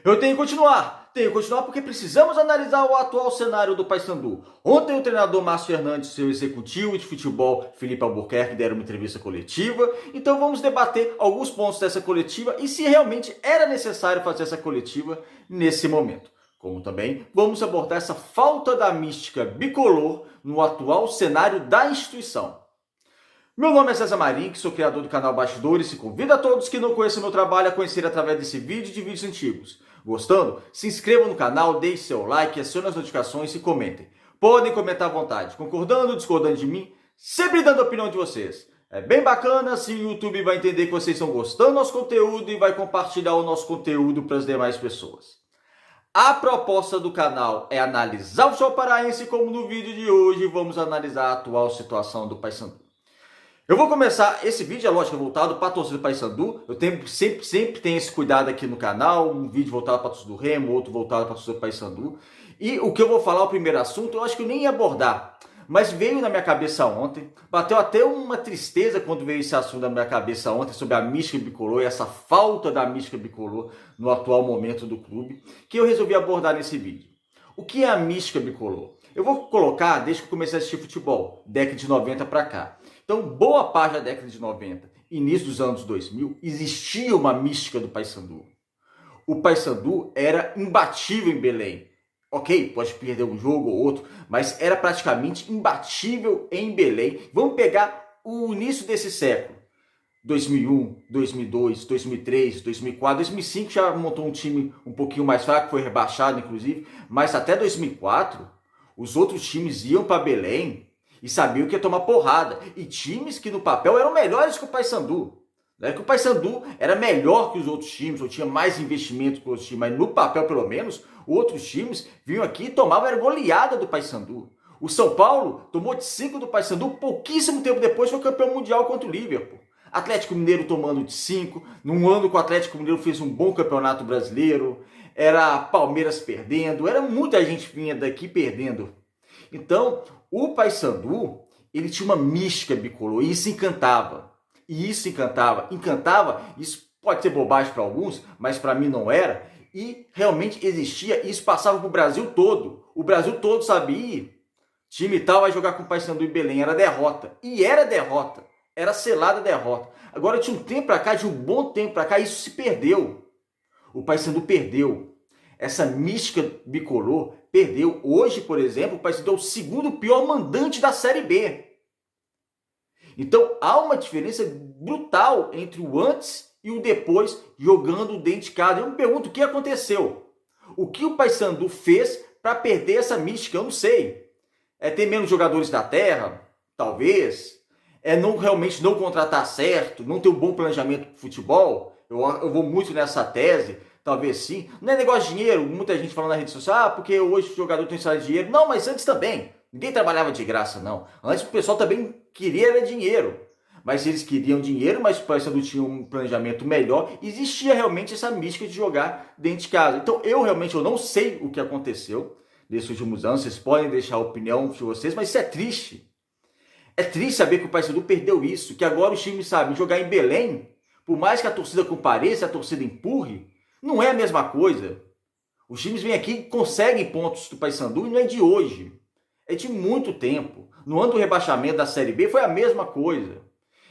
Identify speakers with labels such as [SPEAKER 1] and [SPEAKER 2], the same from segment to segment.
[SPEAKER 1] Eu tenho que continuar porque precisamos analisar o atual cenário do Paysandu. Ontem o treinador Márcio Fernandes e seu executivo de futebol, Felipe Albuquerque, deram uma entrevista coletiva. Então vamos debater alguns pontos dessa coletiva e se realmente era necessário fazer essa coletiva nesse momento. Como também vamos abordar essa falta da mística bicolor no atual cenário da instituição. Meu nome é César Marim, que sou criador do canal Bastidores e convido a todos que não conhecem meu trabalho a conhecer através desse vídeo e de vídeos antigos. Gostando? Se inscrevam no canal, deixe seu like, acione as notificações e comentem. Podem comentar à vontade, concordando ou discordando de mim, sempre dando a opinião de vocês. É bem bacana, assim o YouTube vai entender que vocês estão gostando do nosso conteúdo e vai compartilhar o nosso conteúdo para as demais pessoas. A proposta do canal é analisar o futebol paraense, como no vídeo de hoje vamos analisar a atual situação do Paysandu. Eu vou começar esse vídeo, é lógico, voltado para a torcida do Paysandu. Eu sempre tenho esse cuidado aqui no canal, um vídeo voltado para a torcida do Remo, outro voltado para a torcida do Paysandu. E o que eu vou falar, o primeiro assunto, eu acho que eu nem ia abordar, mas veio na minha cabeça ontem, bateu até uma tristeza quando veio esse assunto na minha cabeça ontem, sobre a mística bicolor e essa falta da mística bicolor no atual momento do clube, que eu resolvi abordar nesse vídeo. O que é a mística bicolor? Eu vou colocar desde que eu comecei a assistir futebol, década de 90 para cá. Então, boa parte da década de 90, início dos anos 2000, existia uma mística do Paysandu. O Paysandu era imbatível em Belém. Ok, pode perder um jogo ou outro, mas era praticamente imbatível em Belém. Vamos pegar o início desse século. 2001, 2002, 2003, 2004, 2005 já montou um time um pouquinho mais fraco, foi rebaixado inclusive, mas até 2004 os outros times iam para Belém e sabiam que ia tomar porrada. E times que no papel eram melhores que o Paysandu. Não é que o Paysandu era melhor que os outros times, ou tinha mais investimento que os outros times, mas no papel, pelo menos, outros times vinham aqui e tomavam a goleada do Paysandu. O São Paulo tomou de 5 do Paysandu, pouquíssimo tempo depois foi campeão mundial contra o Liverpool. Atlético Mineiro tomando de 5, num ano que o Atlético Mineiro fez um bom campeonato brasileiro, era Palmeiras perdendo, era muita gente vinha daqui perdendo. Então, o Paysandu, ele tinha uma mística bicolor e isso encantava. E isso encantava. Encantava, isso pode ser bobagem para alguns, mas para mim não era. E realmente existia, e isso passava para o Brasil todo. O Brasil todo sabia, time tal vai jogar com o Paysandu em Belém, era derrota. E era derrota, era selada derrota. Agora, de um tempo para cá, de um bom tempo para cá, isso se perdeu. O Paysandu perdeu. Essa mística bicolor perdeu. Hoje, por exemplo, o Paysandu é o segundo pior mandante da Série B. Então, há uma diferença brutal entre o antes e o depois jogando dentro de casa. Eu me pergunto o que aconteceu. O que o Paysandu fez para perder essa mística? Eu não sei. É ter menos jogadores da terra? Talvez. É não realmente não contratar certo? Não ter um bom planejamento de futebol? Eu vou muito nessa tese. Talvez sim. Não é negócio de dinheiro. Muita gente falando na rede social, porque hoje o jogador tem salário de dinheiro. Não, mas antes também. Ninguém trabalhava de graça, não. Antes o pessoal também queria era dinheiro. Mas eles queriam dinheiro, mas o Paysandu tinha um planejamento melhor. Existia realmente essa mística de jogar dentro de casa. Então eu não sei o que aconteceu nesses últimos anos. Vocês podem deixar a opinião de vocês, mas isso é triste. É triste saber que o Paysandu perdeu isso. Que agora os times sabem jogar em Belém. Por mais que a torcida compareça, a torcida empurre, não é a mesma coisa. Os times vêm aqui e conseguem pontos do Paysandu e não é de hoje. É de muito tempo. No ano do rebaixamento da Série B foi a mesma coisa.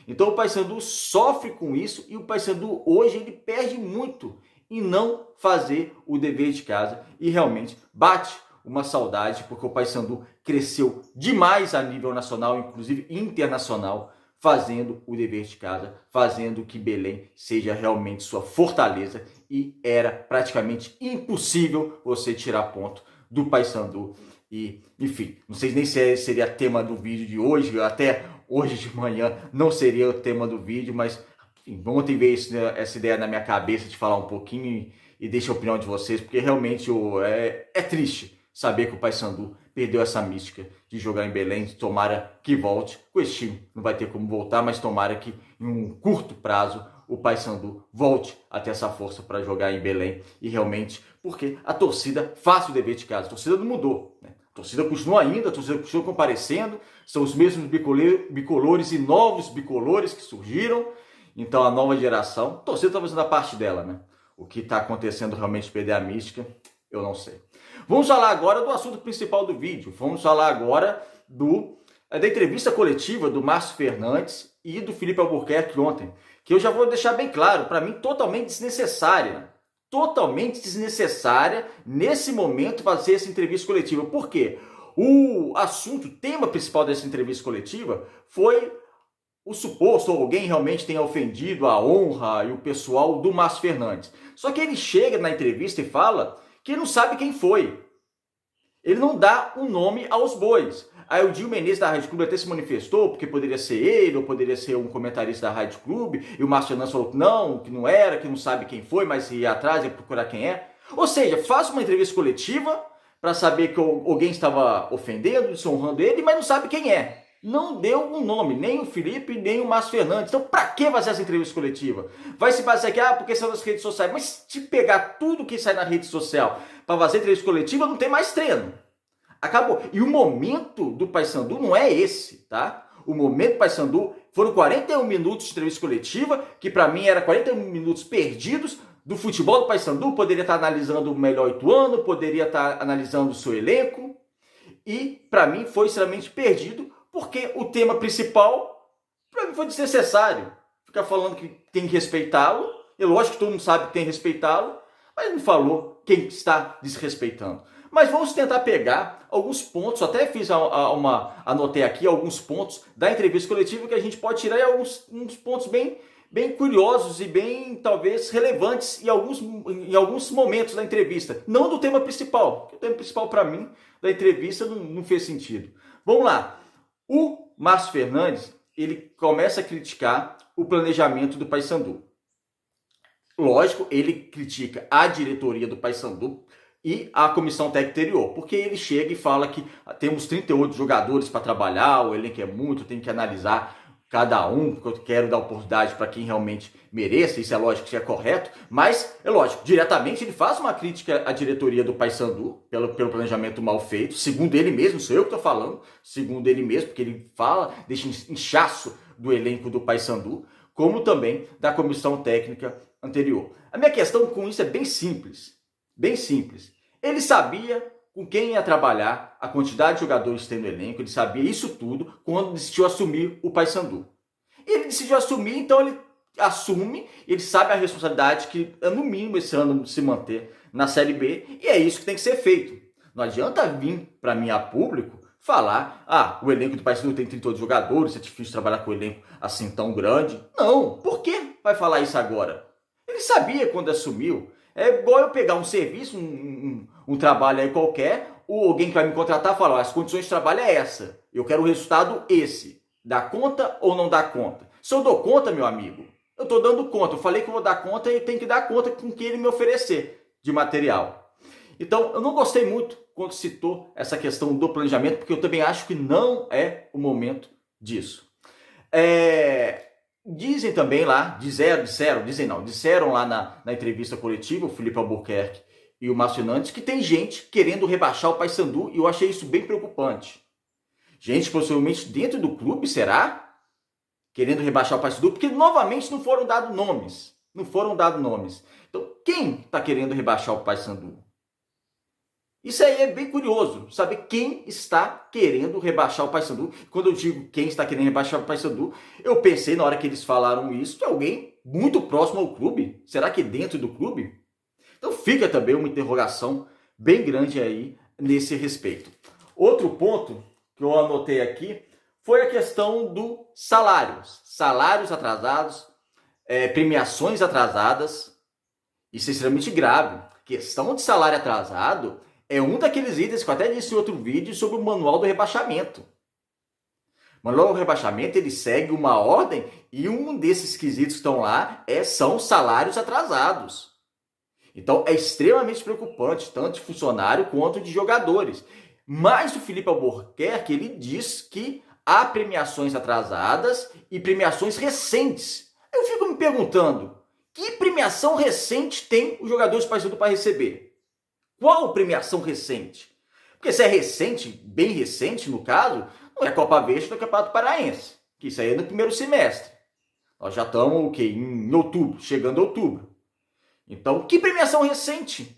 [SPEAKER 1] Então o Paysandu sofre com isso e o Paysandu hoje ele perde muito em não fazer o dever de casa. E realmente bate uma saudade porque o Paysandu cresceu demais a nível nacional, inclusive internacional, fazendo o dever de casa, fazendo que Belém seja realmente sua fortaleza e era praticamente impossível você tirar ponto do Paysandu. E, enfim, não sei nem se seria tema do vídeo de hoje, até hoje de manhã não seria o tema do vídeo, mas enfim, ontem veio essa ideia na minha cabeça de falar um pouquinho e deixar a opinião de vocês, porque realmente é triste saber que o Paysandu perdeu essa mística de jogar em Belém. Tomara que volte com esse time, não vai ter como voltar, mas tomara que em um curto prazo o Paysandu volte a ter essa força para jogar em Belém e realmente, porque a torcida faz o dever de casa, a torcida não mudou, né? A torcida continua ainda, a torcida continua comparecendo, são os mesmos bicolores e novos bicolores que surgiram, então a nova geração, a torcida está fazendo a parte dela, né? O que está acontecendo realmente perder a mística, eu não sei. Vamos falar agora do assunto principal do vídeo. Vamos falar agora da entrevista coletiva do Márcio Fernandes e do Felipe Albuquerque ontem, que eu já vou deixar bem claro, para mim totalmente desnecessária. Totalmente desnecessária nesse momento fazer essa entrevista coletiva. Por quê? O assunto, o tema principal dessa entrevista coletiva foi o suposto alguém realmente tenha ofendido a honra e o pessoal do Márcio Fernandes. Só que ele chega na entrevista e fala que ele não sabe quem foi. Ele não dá um nome aos bois. Aí o Gil Menezes da Rádio Clube até se manifestou, porque poderia ser ele, ou poderia ser um comentarista da Rádio Clube, e o Márcio Fernandes falou que não era, que não sabe quem foi, mas ia atrás e procurar quem é. Ou seja, faça uma entrevista coletiva para saber que alguém estava ofendendo, desonrando ele, mas não sabe quem é. Não deu um nome, nem o Felipe, nem o Márcio Fernandes. Então, para que fazer essa entrevista coletiva? Vai se basear aqui, porque são nas redes sociais. Mas se pegar tudo que sai na rede social para fazer entrevista coletiva, não tem mais treino. Acabou. E o momento do Paysandu não é esse, tá? O momento do Paysandu foram 41 minutos de entrevista coletiva, que para mim era 41 minutos perdidos do futebol do Paysandu. Poderia estar analisando o melhor Ituano, poderia estar analisando o seu elenco. E para mim foi extremamente perdido, porque o tema principal para mim foi desnecessário. Ficar falando que tem que respeitá-lo. É lógico que todo mundo sabe que tem que respeitá-lo, mas não falou quem está desrespeitando. Mas vamos tentar pegar alguns pontos, até anotei aqui alguns pontos da entrevista coletiva que a gente pode tirar uns pontos bem curiosos e bem, talvez, relevantes em alguns momentos da entrevista. Não do tema principal, porque o tema principal, para mim, da entrevista não fez sentido. Vamos lá. O Márcio Fernandes, ele começa a criticar o planejamento do Paysandu. Lógico, ele critica a diretoria do Paysandu e a comissão técnica anterior, porque ele chega e fala que temos 38 jogadores para trabalhar, o elenco é muito, tem que analisar cada um, porque eu quero dar oportunidade para quem realmente mereça, isso é lógico que é correto, mas é lógico, diretamente ele faz uma crítica à diretoria do Paysandu pelo planejamento mal feito, segundo ele mesmo, sou eu que estou falando, segundo ele mesmo, porque ele fala, deixa inchaço do elenco do Paysandu, como também da comissão técnica anterior. A minha questão com isso é bem simples. Bem simples. Ele sabia com quem ia trabalhar, a quantidade de jogadores que tem no elenco, ele sabia isso tudo quando decidiu assumir o Paysandu. Ele decidiu assumir, então ele assume, ele sabe a responsabilidade que é no mínimo esse ano se manter na Série B, e é isso que tem que ser feito. Não adianta vir para mim a público falar, o elenco do Paysandu tem 38 jogadores, é difícil trabalhar com um elenco assim tão grande. Não, por que vai falar isso agora? Ele sabia quando assumiu. É igual eu pegar um serviço, um trabalho aí qualquer, ou alguém que vai me contratar falar, as condições de trabalho é essa, eu quero o resultado esse. Dá conta ou não dá conta? Se eu dou conta, meu amigo, eu estou dando conta. Eu falei que eu vou dar conta e tem que dar conta com o que ele me oferecer de material. Então, eu não gostei muito quando citou essa questão do planejamento, porque eu também acho que não é o momento disso. Dizem também lá, disseram lá na entrevista coletiva, o Felipe Albuquerque e o Márcio Fernandes, que tem gente querendo rebaixar o Paysandu, e eu achei isso bem preocupante. Gente, possivelmente dentro do clube, será? Querendo rebaixar o Paysandu, porque novamente não foram dados nomes. Não foram dados nomes. Então, quem está querendo rebaixar o Paysandu? Isso aí é bem curioso, saber quem está querendo rebaixar o Paysandu. Quando eu digo quem está querendo rebaixar o Paysandu, eu pensei na hora que eles falaram isso de alguém muito próximo ao clube. Será que dentro do clube? Então fica também uma interrogação bem grande aí nesse respeito. Outro ponto que eu anotei aqui foi a questão dos salários. Salários atrasados, premiações atrasadas. Isso é extremamente grave. Questão de salário atrasado é um daqueles itens que eu até disse em outro vídeo sobre o manual do rebaixamento. O manual do rebaixamento, ele segue uma ordem e um desses quesitos que estão lá são salários atrasados. Então é extremamente preocupante, tanto de funcionário quanto de jogadores. Mas o Felipe Albuquerque, ele diz que há premiações atrasadas e premiações recentes. Eu fico me perguntando, que premiação recente tem os jogadores do Paysandu para receber? Qual premiação recente? Porque se é recente, bem recente no caso, não é Copa Verde do Campeonato Paraense, que isso aí é no primeiro semestre. Nós já estamos em outubro, chegando a outubro. Então, que premiação recente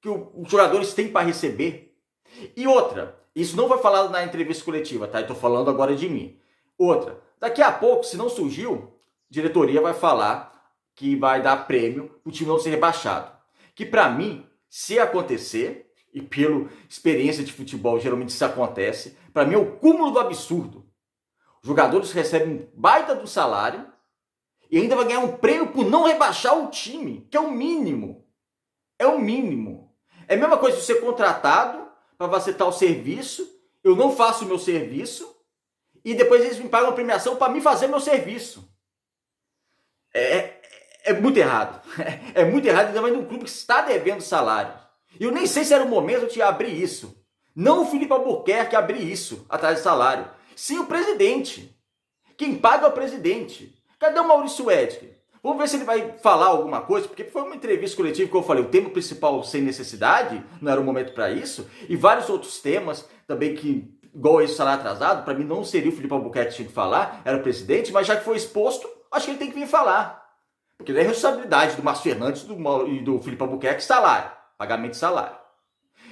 [SPEAKER 1] que os jogadores têm para receber? E outra, isso não foi falado na entrevista coletiva, tá? Eu tô falando agora de mim. Outra, daqui a pouco, se não surgiu, a diretoria vai falar que vai dar prêmio para o time não ser rebaixado. Que para mim, se acontecer, e pela experiência de futebol geralmente isso acontece, para mim é o cúmulo do absurdo. Os jogadores recebem um baita do salário e ainda vai ganhar um prêmio por não rebaixar o time, que é o mínimo. É o mínimo. É a mesma coisa de ser contratado para fazer tal serviço, eu não faço o meu serviço e depois eles me pagam uma premiação para mim fazer meu serviço. É muito errado. É muito errado, ainda mais num clube que está devendo salário. E eu nem sei se era o momento de abrir isso. Não o Felipe Albuquerque abrir isso atrás de salário. Sim o presidente. Quem paga é o presidente. Cadê o Maurício Edgar? Vamos ver se ele vai falar alguma coisa, porque foi uma entrevista coletiva que eu falei, o tema principal sem necessidade, não era o momento para isso, e vários outros temas também que, igual esse salário atrasado, para mim não seria o Felipe Albuquerque que tinha que falar, era o presidente, mas já que foi exposto, acho que ele tem que vir falar. Porque não é responsabilidade do Márcio Fernandes e do Felipe Albuquerque salário, pagamento de salário.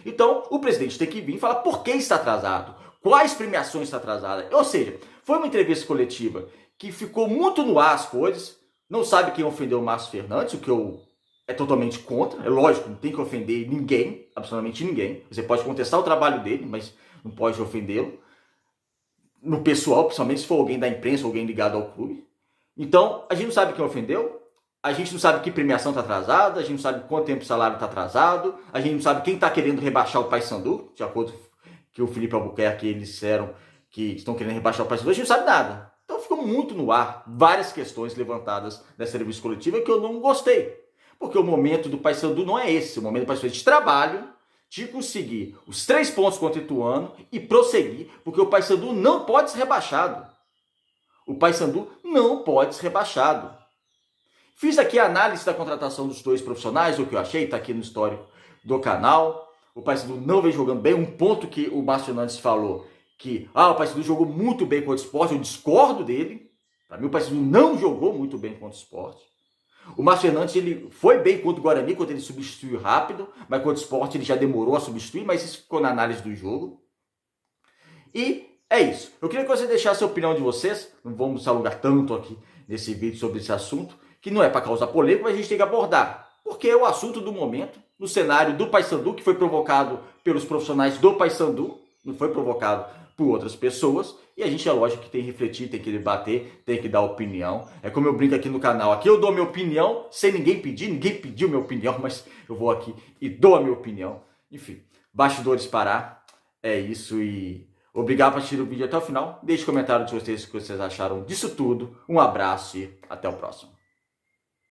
[SPEAKER 1] Então, o presidente tem que vir e falar por que está atrasado, quais premiações está atrasada. Ou seja, foi uma entrevista coletiva que ficou muito no ar as coisas, não sabe quem ofendeu o Márcio Fernandes, o que eu é totalmente contra, é lógico, não tem que ofender ninguém, absolutamente ninguém. Você pode contestar o trabalho dele, mas não pode ofendê-lo. No pessoal, principalmente se for alguém da imprensa, alguém ligado ao clube. Então, a gente não sabe quem ofendeu, a gente não sabe que premiação está atrasada, a gente não sabe quanto tempo o salário está atrasado, a gente não sabe quem está querendo rebaixar o Paysandu, de acordo com que o Felipe Albuquerque eles disseram que estão querendo rebaixar o Paysandu, a gente não sabe nada. Então ficou muito no ar, várias questões levantadas nessa entrevista coletiva que eu não gostei. Porque o momento do Paysandu não é esse, o momento do Paysandu é de trabalho, de conseguir os 3 pontos contra o Ituano e prosseguir, porque o Paysandu não pode ser rebaixado. O Paysandu não pode ser rebaixado. Fiz aqui a análise da contratação dos 2 profissionais, o que eu achei, está aqui no histórico do canal. O Paysandu não vem jogando bem, um ponto que o Márcio Fernandes falou, que o Paysandu jogou muito bem contra o Sport, eu discordo dele. Para mim o Paysandu não jogou muito bem contra o Sport. O Márcio Fernandes ele foi bem contra o Guarani, quando ele substituiu rápido, mas contra o Sport ele já demorou a substituir, mas isso ficou na análise do jogo. E é isso. Eu queria que você deixasse a opinião de vocês, não vamos se alongar tanto aqui nesse vídeo sobre esse assunto, que não é para causar polêmica, mas a gente tem que abordar, porque é o assunto do momento, no cenário do Paysandu, que foi provocado pelos profissionais do Paysandu, não foi provocado por outras pessoas, e a gente é lógico que tem que refletir, tem que debater, tem que dar opinião. É como eu brinco aqui no canal, aqui eu dou minha opinião sem ninguém pedir, ninguém pediu minha opinião, mas eu vou aqui e dou a minha opinião. Enfim, bastidores parar, é isso e obrigado por assistir o vídeo até o final. Deixe comentário de vocês o que vocês acharam disso tudo. Um abraço e até o próximo.